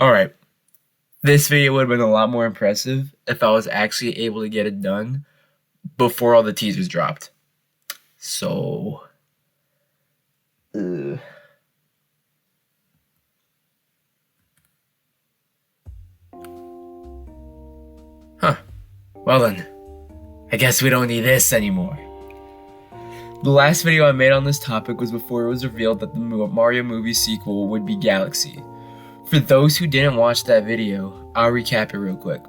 Alright, this video would have been a lot more impressive if I was actually able to get it done before all the teasers dropped. So... Well then, I guess we don't need this anymore. The last video I made on this topic was before it was revealed that the Mario movie sequel would be Galaxy. For those who didn't watch that video, I'll recap it real quick.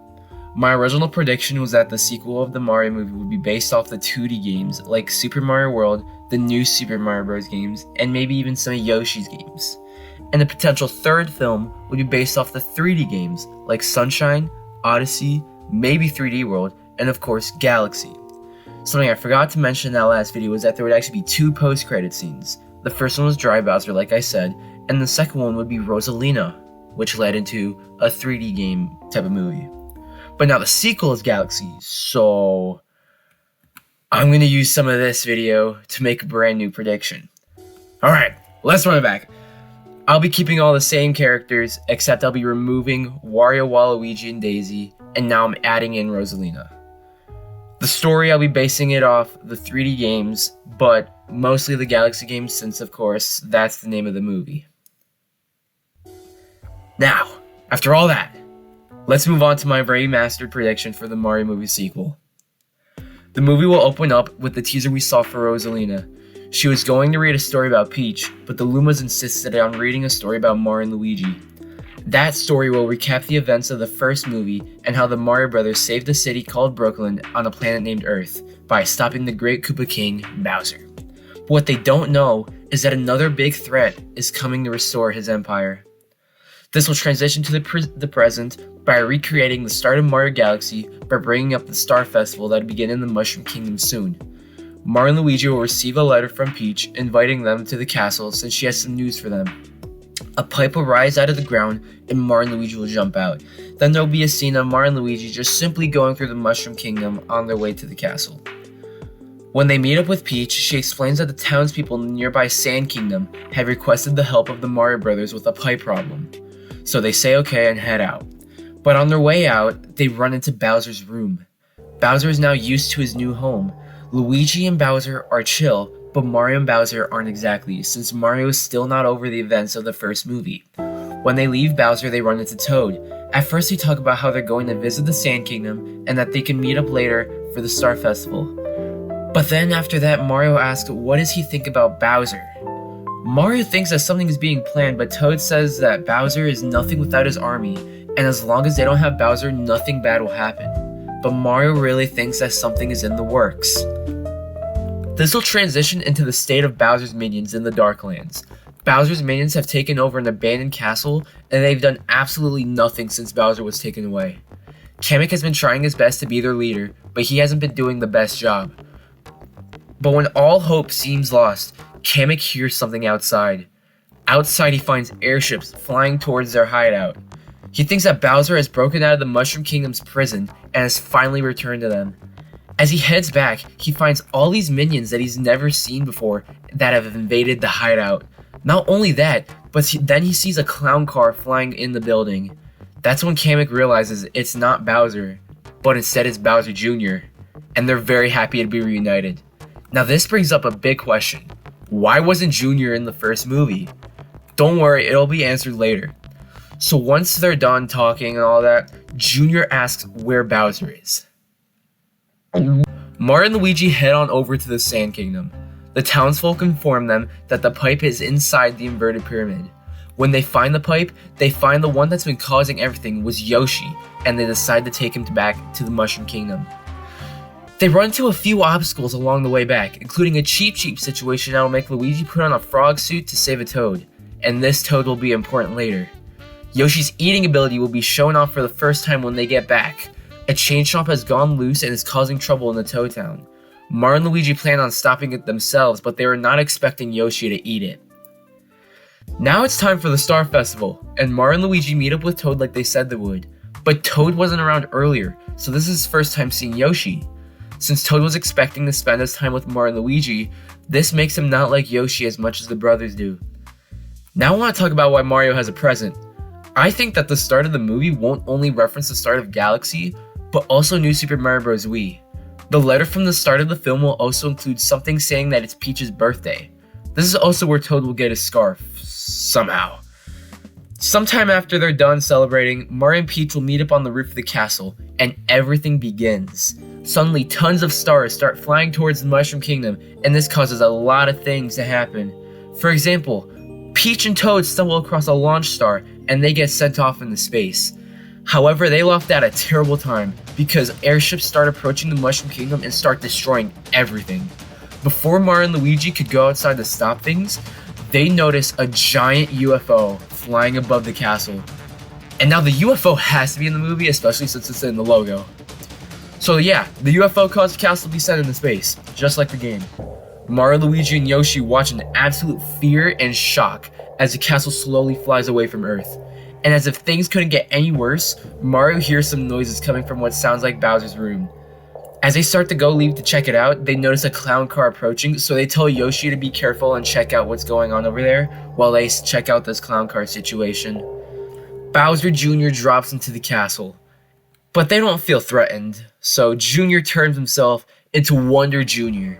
My original prediction was that the sequel of the Mario movie would be based off the 2D games like Super Mario World, the new Super Mario Bros. Games, and maybe even some of Yoshi's games. And the potential third film would be based off the 3D games like Sunshine, Odyssey, maybe 3D World, and of course Galaxy. Something I forgot to mention in that last video was that there would actually be 2 post-credit scenes. The first one was Dry Bowser, like I said, and the second one would be Rosalina, which led into a 3D game type of movie. But now the sequel is Galaxy, so I'm going to use some of this video to make a brand new prediction. Alright, let's run it back. I'll be keeping all the same characters, except I'll be removing Wario, Waluigi, and Daisy, and now I'm adding in Rosalina. The story, I'll be basing it off the 3D games, but mostly the Galaxy games since, of course, that's the name of the movie. Now, after all that, let's move on to my remastered prediction for the Mario movie sequel. The movie will open up with the teaser we saw for Rosalina. She was going to read a story about Peach, but the Lumas insisted on reading a story about Mario and Luigi. That story will recap the events of the first movie and how the Mario Brothers saved a city called Brooklyn on a planet named Earth by stopping the Great Koopa King, Bowser. But what they don't know is that another big threat is coming to restore his empire. This will transition to the present by recreating the start of Mario Galaxy by bringing up the Star Festival that will begin in the Mushroom Kingdom soon. Mario and Luigi will receive a letter from Peach inviting them to the castle since she has some news for them. A pipe will rise out of the ground and Mario and Luigi will jump out. Then there will be a scene of Mario and Luigi just simply going through the Mushroom Kingdom on their way to the castle. When they meet up with Peach, she explains that the townspeople in the nearby Sand Kingdom have requested the help of the Mario Brothers with a pipe problem. So they say okay and head out. But on their way out, they run into Bowser's room. Bowser is now used to his new home. Luigi and Bowser are chill, but Mario and Bowser aren't exactly, since Mario is still not over the events of the first movie. When they leave Bowser, they run into Toad. At first they talk about how they're going to visit the Sand Kingdom, and that they can meet up later for the Star Festival. But then after that, Mario asks what does he think about Bowser? Mario thinks that something is being planned, but Toad says that Bowser is nothing without his army, and as long as they don't have Bowser, nothing bad will happen. But Mario really thinks that something is in the works. This will transition into the state of Bowser's minions in the Darklands. Bowser's minions have taken over an abandoned castle, and they've done absolutely nothing since Bowser was taken away. Kamek has been trying his best to be their leader, but he hasn't been doing the best job. But when all hope seems lost, Kamek hears something outside. Outside he finds airships flying towards their hideout. He thinks that Bowser has broken out of the Mushroom Kingdom's prison and has finally returned to them. As he heads back, he finds all these minions that he's never seen before that have invaded the hideout. Not only that, but then he sees a clown car flying in the building. That's when Kamek realizes it's not Bowser, but instead it's Bowser Jr., and they're very happy to be reunited. Now this brings up a big question. Why wasn't Jr. in the first movie? Don't worry, it'll be answered later. So once they're done talking and all that, Jr. asks where Bowser is. Mario and Luigi head on over to the Sand Kingdom. The townsfolk inform them that the pipe is inside the inverted pyramid. When they find the pipe, they find the one that's been causing everything was Yoshi, and they decide to take him back to the Mushroom Kingdom. They run into a few obstacles along the way back, including a cheap situation that will make Luigi put on a frog suit to save a Toad, and this Toad will be important later. Yoshi's eating ability will be shown off for the first time when they get back. A chain chomp has gone loose and is causing trouble in the Toad Town. Mario and Luigi plan on stopping it themselves, but they were not expecting Yoshi to eat it. Now it's time for the Star Festival, and Mario and Luigi meet up with Toad like they said they would. But Toad wasn't around earlier, so this is his first time seeing Yoshi. Since Toad was expecting to spend his time with Mario and Luigi, this makes him not like Yoshi as much as the brothers do. Now I want to talk about why Mario has a present. I think that the start of the movie won't only reference the start of Galaxy, but also New Super Mario Bros. Wii. The letter from the start of the film will also include something saying that it's Peach's birthday. This is also where Toad will get his scarf, somehow. Sometime after they're done celebrating, Mario and Peach will meet up on the roof of the castle, and everything begins. Suddenly, tons of stars start flying towards the Mushroom Kingdom, and this causes a lot of things to happen. For example, Peach and Toad stumble across a launch star, and they get sent off into space. However, they left at a terrible time, because airships start approaching the Mushroom Kingdom and start destroying everything. Before Mario and Luigi could go outside to stop things, they notice a giant UFO flying above the castle. And now the UFO has to be in the movie, especially since it's in the logo. So yeah, the UFO caused the castle to be sent into space, just like the game. Mario, Luigi, and Yoshi watch in absolute fear and shock as the castle slowly flies away from Earth. And as if things couldn't get any worse, Mario hears some noises coming from what sounds like Bowser's room. As they start to go leave to check it out, they notice a clown car approaching, so they tell Yoshi to be careful and check out what's going on over there, while they check out this clown car situation. Bowser Jr. drops into the castle, but they don't feel threatened, so Jr. turns himself into Wonder Jr.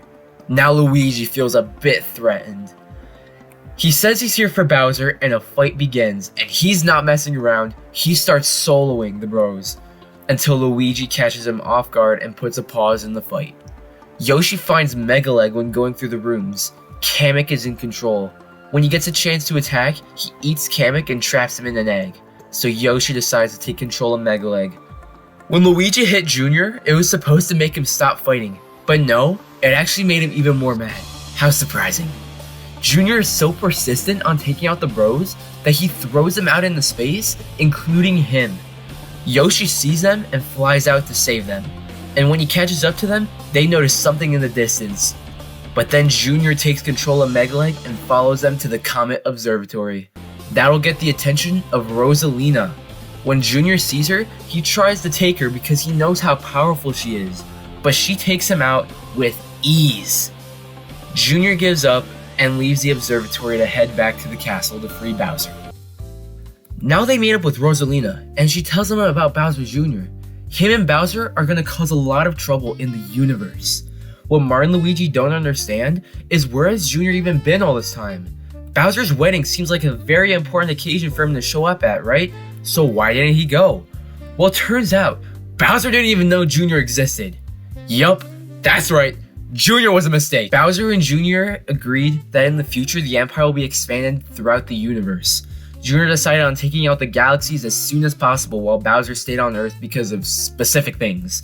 Now Luigi feels a bit threatened. He says he's here for Bowser, and a fight begins, and he's not messing around. He starts soloing the bros, until Luigi catches him off guard and puts a pause in the fight. Yoshi finds Mega Leg when going through the rooms. Kamek is in control. When he gets a chance to attack, he eats Kamek and traps him in an egg, so Yoshi decides to take control of Mega Leg. When Luigi hit Jr., it was supposed to make him stop fighting, but no, it actually made him even more mad. How surprising. Jr. is so persistent on taking out the bros that he throws them out into space, including him. Yoshi sees them and flies out to save them, and when he catches up to them, they notice something in the distance. But then Jr. takes control of Mega Leg and follows them to the Comet Observatory. That'll get the attention of Rosalina. When Jr. sees her, he tries to take her because he knows how powerful she is, but she takes him out with ease. Jr. gives up and leaves the observatory to head back to the castle to free Bowser. Now they meet up with Rosalina, and she tells them about Bowser Jr. Him and Bowser are going to cause a lot of trouble in the universe. What Mario and Luigi don't understand is where has Jr. even been all this time? Bowser's wedding seems like a very important occasion for him to show up at, right? So why didn't he go? Well, it turns out, Bowser didn't even know Jr. existed. Yup, that's right, Jr. was a mistake. Bowser and Jr. agreed that in the future the Empire will be expanded throughout the universe. Jr. decided on taking out the galaxies as soon as possible while Bowser stayed on Earth because of specific things.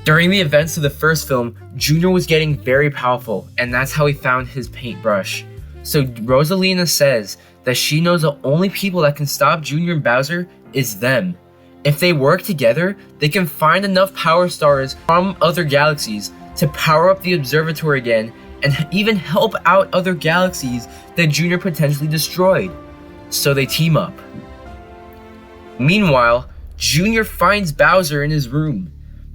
During the events of the first film, Jr. was getting very powerful, and that's how he found his paintbrush. So Rosalina says that she knows the only people that can stop Jr. and Bowser is them. If they work together, they can find enough power stars from other galaxies to power up the observatory again and even help out other galaxies that Jr. potentially destroyed. So they team up. Meanwhile, Jr. finds Bowser in his room.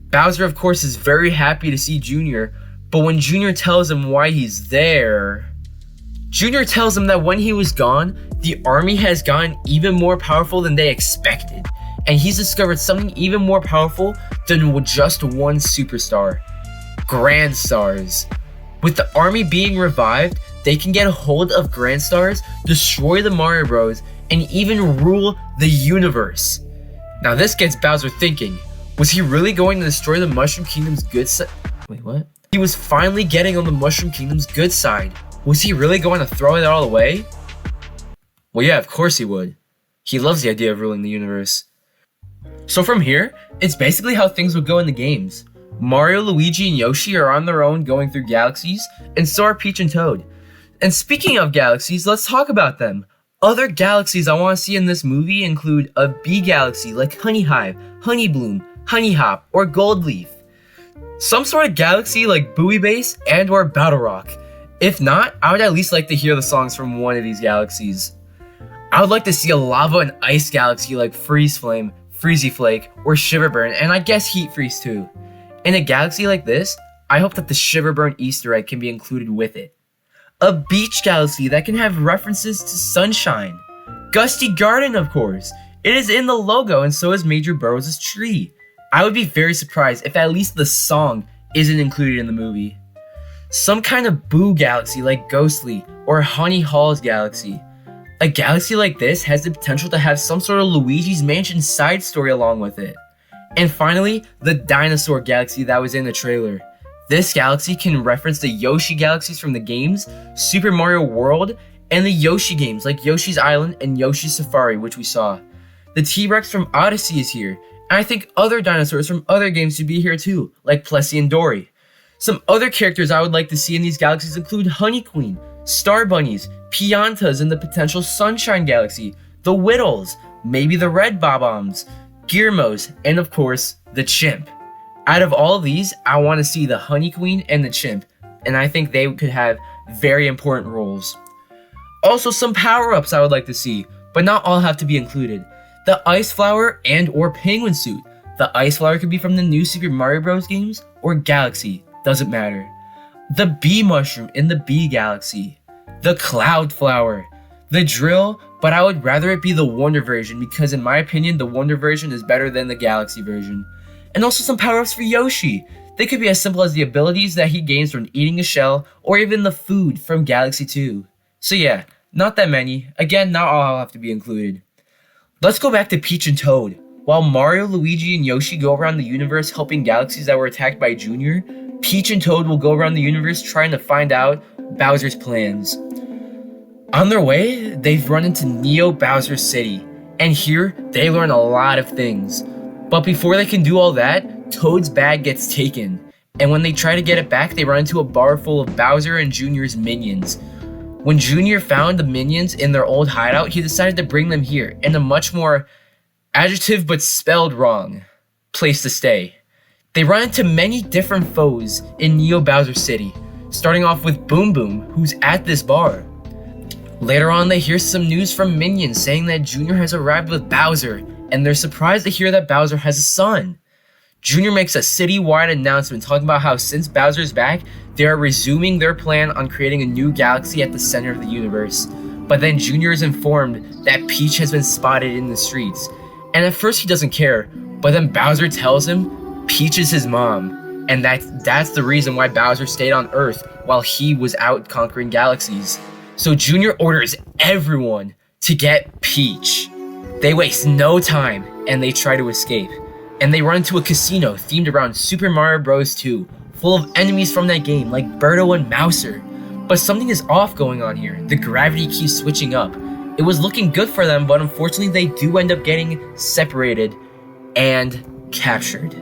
Bowser, of course, is very happy to see Jr., but when Jr. tells him why he's there, Jr. tells him that when he was gone, the army has gotten even more powerful than they expected, and he's discovered something even more powerful than just one superstar. Grand Stars. With the army being revived, they can get a hold of Grand Stars, destroy the Mario Bros, and even rule the universe. Now this gets Bowser thinking, was he really going to destroy the Mushroom Kingdom's good side? Wait, what? He was finally getting on the Mushroom Kingdom's good side. Was he really going to throw it all away? Well, yeah, of course he would. He loves the idea of ruling the universe. So from here, it's basically how things would go in the games. Mario, Luigi, and Yoshi are on their own going through galaxies, and so are Peach and Toad. And speaking of galaxies, let's talk about them. Other galaxies I want to see in this movie include a bee galaxy like Honey Hive, Honey Bloom, Honey Hop, or Gold Leaf. Some sort of galaxy like Buoy Base and or Battle Rock. If not, I would at least like to hear the songs from one of these galaxies. I would like to see a lava and ice galaxy like Freeze Flame, Freezy Flake, or Shiverburn, and I guess Heat Freeze too. In a galaxy like this, I hope that the Shiverburn Easter egg can be included with it. A beach galaxy that can have references to sunshine. Gusty Garden, of course. It is in the logo, and so is Major Burrows' tree. I would be very surprised if at least the song isn't included in the movie. Some kind of Boo galaxy like Ghostly or Honey Hall's galaxy. A galaxy like this has the potential to have some sort of Luigi's Mansion side story along with it. And finally, the dinosaur galaxy that was in the trailer. This galaxy can reference the Yoshi galaxies from the games, Super Mario World, and the Yoshi games like Yoshi's Island and Yoshi's Safari, which we saw. The T-Rex from Odyssey is here, and I think other dinosaurs from other games should be here too, like Plessy and Dory. Some other characters I would like to see in these galaxies include Honey Queen, Star Bunnies, Piantas in the potential Sunshine Galaxy, the Whittles, maybe the Red Bob-ombs, Gizmos, and of course, the Chimp. Out of all of these, I want to see the Honey Queen and the Chimp, and I think they could have very important roles. Also, some power-ups I would like to see, but not all have to be included. The Ice Flower and or Penguin Suit. The Ice Flower could be from the new Super Mario Bros. Games or Galaxy, doesn't matter. The Bee Mushroom in the Bee Galaxy. The Cloud Flower. The Drill, but I would rather it be the Wonder version because in my opinion, the Wonder version is better than the Galaxy version. And also some power-ups for Yoshi. They could be as simple as the abilities that he gains from eating a shell or even the food from Galaxy 2. So yeah, not that many. Again, not all have to be included. Let's go back to Peach and Toad. While Mario, Luigi, and Yoshi go around the universe helping galaxies that were attacked by Junior, Peach and Toad will go around the universe trying to find out Bowser's plans. On their way, they've run into Neo Bowser's city, and here they learn a lot of things. But before they can do all that, Toad's bag gets taken, and when they try to get it back, they run into a bar full of Bowser and Junior's minions. When Junior found the minions in their old hideout, he decided to bring them here in a much more adjective but spelled wrong place to stay. They run into many different foes in Neo Bowser City, starting off with Boom Boom, who's at this bar. Later on, they hear some news from minions saying that Junior has arrived with Bowser, and they're surprised to hear that Bowser has a son. Junior makes a city-wide announcement talking about how since Bowser's back, they are resuming their plan on creating a new galaxy at the center of the universe. But then Junior is informed that Peach has been spotted in the streets, and at first he doesn't care, but then Bowser tells him Peach is his mom, and that's the reason why Bowser stayed on Earth while he was out conquering galaxies. So Junior orders everyone to get Peach. They waste no time, and they try to escape. And they run into a casino themed around Super Mario Bros. 2, full of enemies from that game like Birdo and Mouser. But something is off going on here. The gravity keeps switching up. It was looking good for them, but unfortunately they do end up getting separated and captured.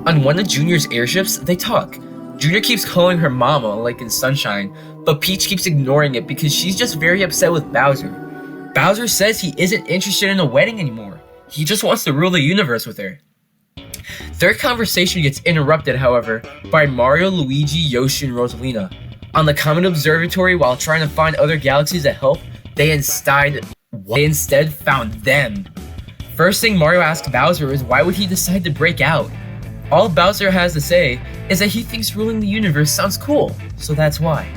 On one of Junior's airships, they talk. Junior keeps calling her mama, like in Sunshine, but Peach keeps ignoring it because she's just very upset with Bowser. Bowser says he isn't interested in a wedding anymore. He just wants to rule the universe with her. Their conversation gets interrupted, however, by Mario, Luigi, Yoshi, and Rosalina. On the Comet Observatory, while trying to find other galaxies that help, they instead found them. First thing Mario asks Bowser is why would he decide to break out? All Bowser has to say is that he thinks ruling the universe sounds cool, so that's why.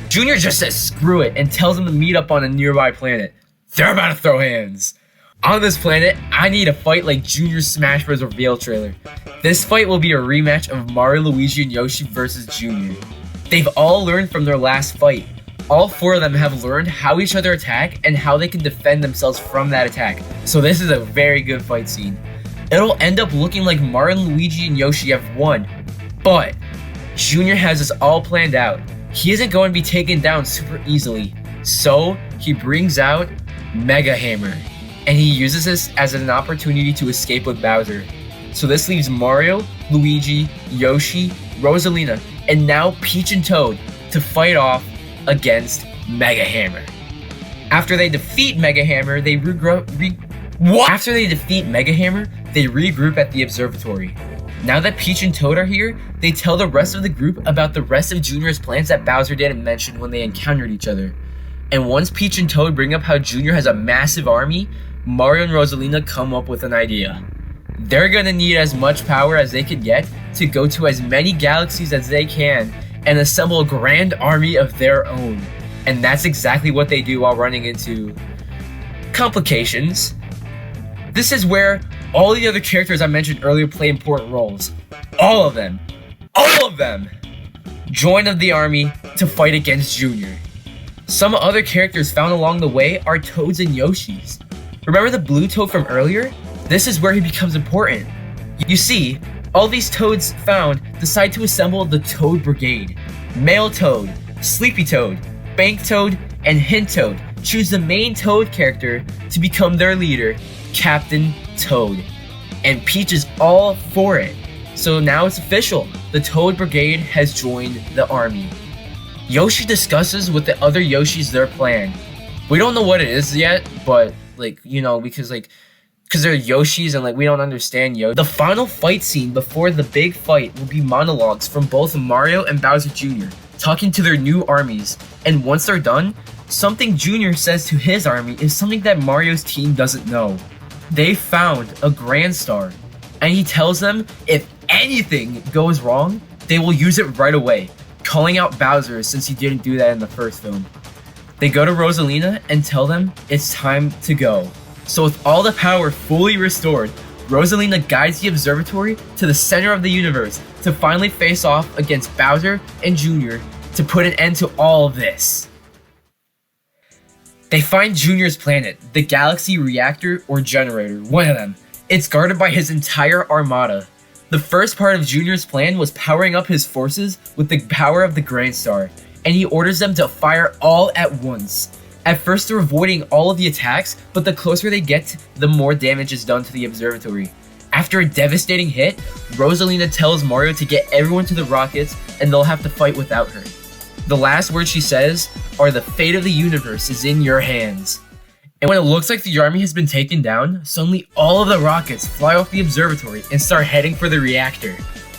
Junior just says screw it and tells him to meet up on a nearby planet. They're about to throw hands. On this planet, I need a fight like Junior's Smash Bros. Reveal trailer. This fight will be a rematch of Mario, Luigi, and Yoshi versus Junior. They've all learned from their last fight. All four of them have learned how each other attack and how they can defend themselves from that attack. So this is a very good fight scene. It'll end up looking like Mario, Luigi, and Yoshi have won, but Junior has this all planned out. He isn't going to be taken down super easily, so he brings out Mega Hammer, and he uses this as an opportunity to escape with Bowser. So this leaves Mario, Luigi, Yoshi, Rosalina, and now Peach and Toad to fight off against Mega Hammer. After they defeat Mega Hammer, they regroup at the observatory. Now that Peach and Toad are here, they tell the rest of the group about the rest of Junior's plans that Bowser didn't mention when they encountered each other. And once Peach and Toad bring up how Junior has a massive army, Mario and Rosalina come up with an idea. They're gonna need as much power as they can get to go to as many galaxies as they can and assemble a grand army of their own. And that's exactly what they do while running into complications. This is where all the other characters I mentioned earlier play important roles. All of them join of the army to fight against Junior. Some other characters found along the way are Toads and Yoshis. Remember the blue Toad from earlier? This is where he becomes important. You see, all these Toads found decide to assemble the Toad Brigade. Male Toad, Sleepy Toad, Bank Toad, and Hint Toad choose the main Toad character to become their leader, Captain Toad. And Peach is all for it. So now it's official. The Toad Brigade has joined the army. Yoshi discusses with the other Yoshis their plan. We don't know what it is yet, but because they're Yoshis and we don't understand Yoshi. The final fight scene before the big fight will be monologues from both Mario and Bowser Jr. talking to their new armies. And once they're done, something Jr. says to his army is something that Mario's team doesn't know. They found a Grand Star, and he tells them if anything goes wrong, they will use it right away, calling out Bowser since he didn't do that in the first film. They go to Rosalina and tell them it's time to go. So with all the power fully restored, Rosalina guides the observatory to the center of the universe to finally face off against Bowser and Junior to put an end to all of this. They find Junior's planet, the Galaxy Reactor or Generator, one of them. It's guarded by his entire armada. The first part of Junior's plan was powering up his forces with the power of the Grand Star, and he orders them to fire all at once. At first they're avoiding all of the attacks, but the closer they get, the more damage is done to the observatory. After a devastating hit, Rosalina tells Mario to get everyone to the rockets and they'll have to fight without her. The last words she says are, "The fate of the universe is in your hands." And when it looks like the army has been taken down, suddenly all of the rockets fly off the observatory and start heading for the reactor.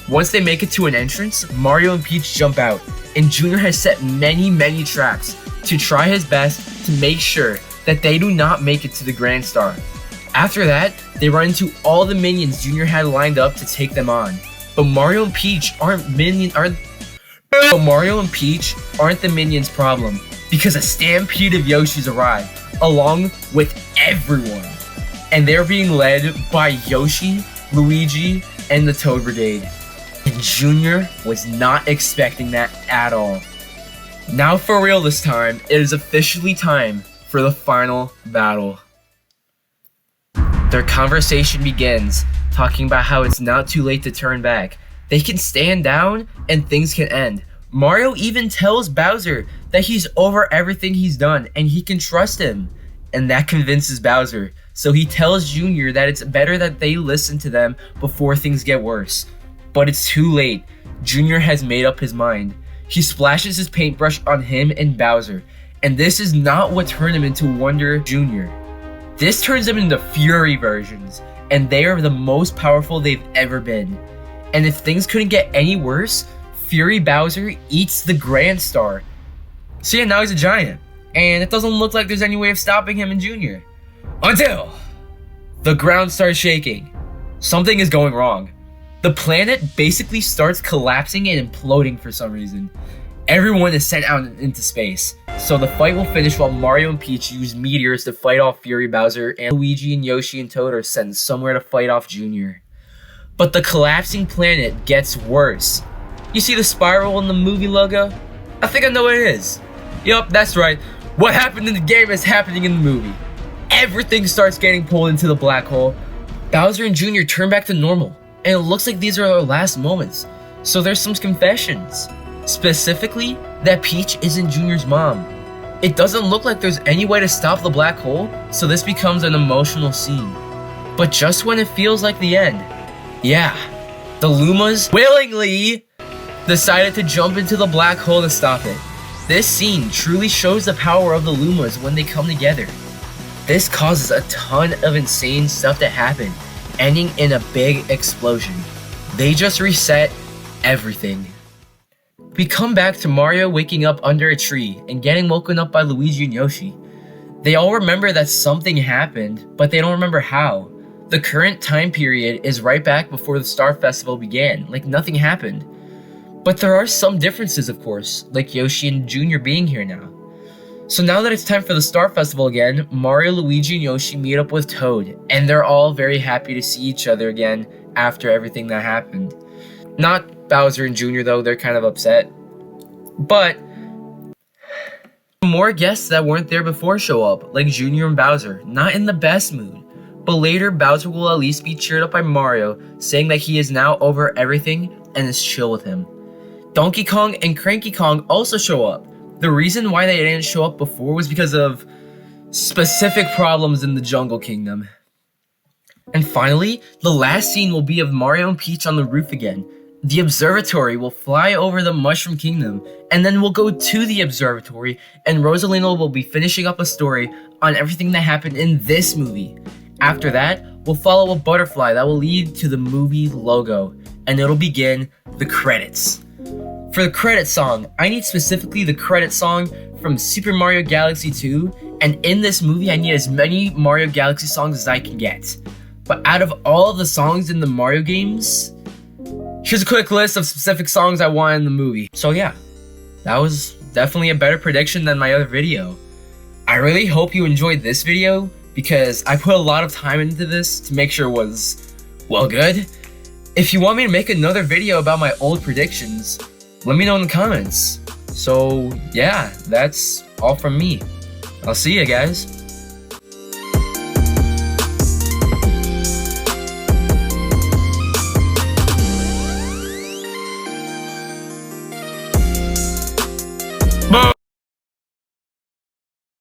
Once they make it to an entrance, Mario and Peach jump out, and Junior has set many traps to try his best to make sure that they do not make it to the Grand Star. After that, they run into all the minions Junior had lined up to take them on. But Mario and Peach aren't the minions' problem, because a stampede of Yoshis arrive, along with everyone. And they're being led by Yoshi, Luigi, and the Toad Brigade. And Junior was not expecting that at all. Now for real this time, it is officially time for the final battle. Their conversation begins, talking about how it's not too late to turn back. They can stand down and things can end. Mario even tells Bowser that he's over everything he's done and he can trust him. And that convinces Bowser. So he tells Junior that it's better that they listen to them before things get worse. But it's too late. Junior has made up his mind. He splashes his paintbrush on him and Bowser. And this is not what turned him into Wonder Jr. This turns them into Fury versions. And they are the most powerful they've ever been. And if things couldn't get any worse, Fury Bowser eats the Grand Star. So yeah, now he's a giant. And it doesn't look like there's any way of stopping him and Junior. Until the ground starts shaking. Something is going wrong. The planet basically starts collapsing and imploding for some reason. Everyone is sent out into space. So the fight will finish while Mario and Peach use meteors to fight off Fury Bowser, and Luigi and Yoshi and Toad are sent somewhere to fight off Junior. But the collapsing planet gets worse. You see the spiral in the movie logo? I think I know what it is. Yup, that's right. What happened in the game is happening in the movie. Everything starts getting pulled into the black hole. Bowser and Junior turn back to normal, and it looks like these are our last moments. So there's some confessions. Specifically, that Peach isn't Junior's mom. It doesn't look like there's any way to stop the black hole, so this becomes an emotional scene. But just when it feels like the end, yeah, the Lumas willingly decided to jump into the black hole to stop it. This scene truly shows the power of the Lumas when they come together. This causes a ton of insane stuff to happen, ending in a big explosion. They just reset everything. We come back to Mario waking up under a tree and getting woken up by Luigi and Yoshi. They all remember that something happened, but they don't remember how. The current time period is right back before the Star Festival began, like nothing happened. But there are some differences, of course, like Yoshi and Junior being here now. So now that it's time for the Star Festival again, Mario, Luigi, and Yoshi meet up with Toad, and they're all very happy to see each other again after everything that happened. Not Bowser and Jr. though, they're kind of upset. But more guests that weren't there before show up, like Jr. and Bowser, not in the best mood. But later, Bowser will at least be cheered up by Mario, saying that he is now over everything and is chill with him. Donkey Kong and Cranky Kong also show up. The reason why they didn't show up before was because of specific problems in the Jungle Kingdom. And finally, the last scene will be of Mario and Peach on the roof again. The observatory will fly over the Mushroom Kingdom, and then we'll go to the observatory, and Rosalina will be finishing up a story on everything that happened in this movie. After that, we'll follow a butterfly that will lead to the movie logo, and it'll begin the credits. For the credit song, I need specifically the credit song from Super Mario Galaxy 2, and in this movie I need as many Mario Galaxy songs as I can get. But out of all of the songs in the Mario games, here's a quick list of specific songs I want in the movie. So yeah, that was definitely a better prediction than my other video. I really hope you enjoyed this video because I put a lot of time into this to make sure it was, well, good. If you want me to make another video about my old predictions, let me know in the comments. So yeah, that's all from me. I'll see you guys.